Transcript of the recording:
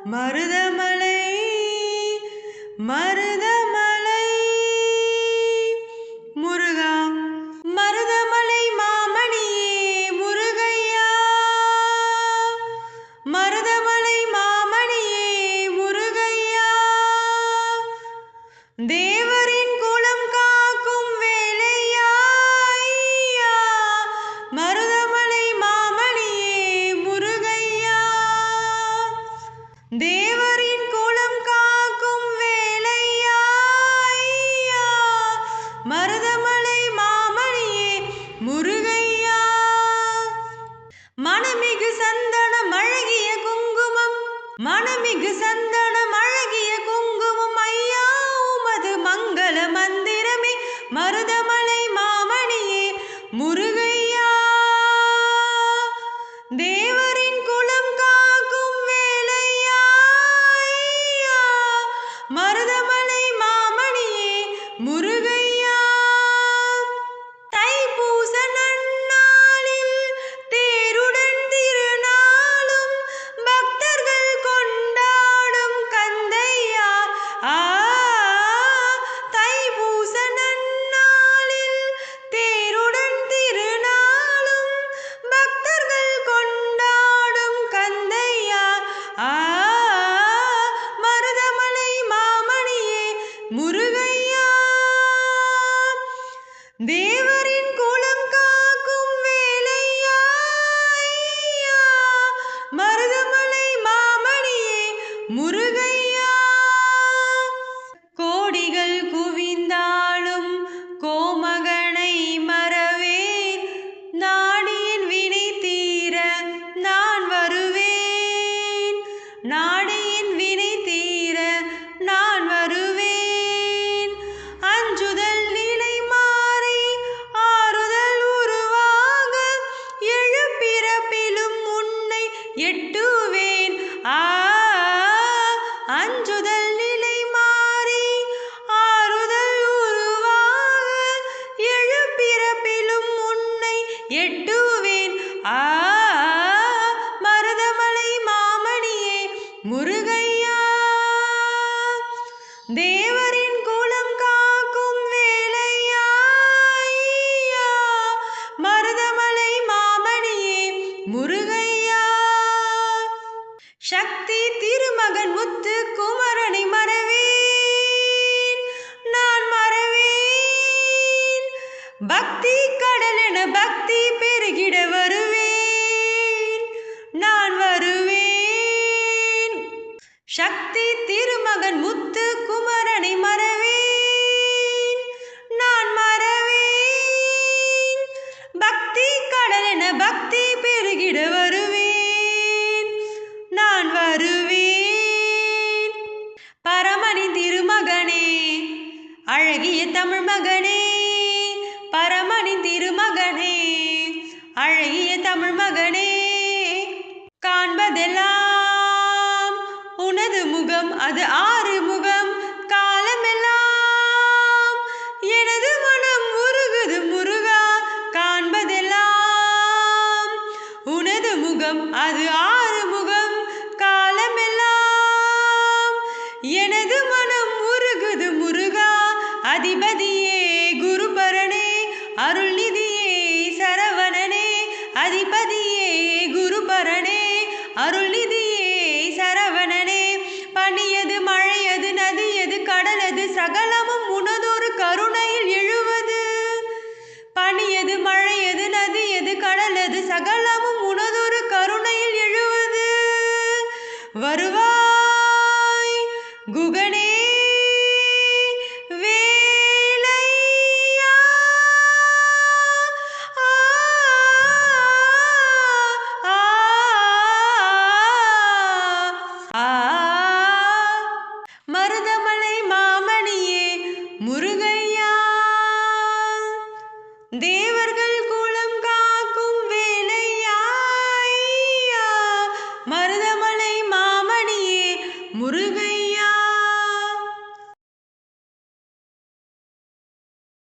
மருதமலை மருதமலை முருகா மருதமலை மாமணியே முருகையா மருதமலை மாமணியே முருகையா தேவரின் குலம் காக்கும் வேலையா மருதமலை மாமணியே முருகையா தேவரின் குலம் காக்கும் வேலையா மருதமலை மாமணியே முருகையா மனமிகு சந்தனம் அழகிய குங்குமம் மனமிகு சந்தனம் அழகிய குங்குமம் ஐயா உமது மங்கள மந்திரமே மருதமலை மாமணியே முருகையா தேவரின் குலம் காக்கும் வேலையா மருதமலை மாமணியே முருகையா தைப்பூச நன்னாளில் தேருடன் திருநாளும் பக்தர்கள் கொண்டாடும் கந்தையா தைப்பூச நன்னாளில் தேருடன் திருநாளும் பக்தர்கள் கொண்டாடும் கந்தையா மருதமலை மாமணியே முருகையா தேவரின் குலம் காக்கும் வேலையா மருதமலை மாமணியே முருகையா கோடிகள் குவிந்தாலும் கோமகனை மறவேன் நாடியின் வினை தீர நான் வருவேன் நாடியின் வினை தீர நான் வருவேன் அஞ்சுதல் நிலை மாறி ஆறுதல் உருவாக எழுப்பிறப்பிலும் உன்னை எட்டுவேன் அஞ்சுதல் நிலை மாறி ஆறுதல் உருவாக எழுப்பிறப்பிலும் உன்னை எட்டுவேன் மருதமலை மாமணியே முருகையா தேவரின் குலம் காக்கும் வேலையா மருதமலை மாமணியே முருகையா சக்தி திருமகன் முத்து குமரனை மறவேன் நான் மறவேன் பக்தி கடலென பக்தி பெருகிட வருவேன் நான் வருவேன் சக்தி திருமகன் முத்து குமரனை மறவேன் நான் மறவேன் பக்தி கடலென பக்தி பெருகிட வருவேன் நான் வருவேன் பரமணி திருமகனே அழகிய தமிழ் மகனே பரமணி திருமகனே அழகிய தமிழ் மகனே காண்பதெல்லாம் உனது முகம் அது ஆறு முகம் காலமெல்லாம் எனது மனம் உருகுது முருகா காண்பதெல்லாம் உனது முகம் அது ஆறு முகம் காலமெல்லாம் எனது மனம் உருகுது முருகா அதிபதியே குருபரனே அருள்நிதியே சரவணனே அதிபதியே குருபரனே அருள்நிதியே சரவணனே பனியது மழையது நதியது கடலது சகலமும் உனதொரு கருணையில் எழுவது பனியது மழையது நதியது கடலது சகலமும் உனதொரு கருணையில் எழுவது வருவா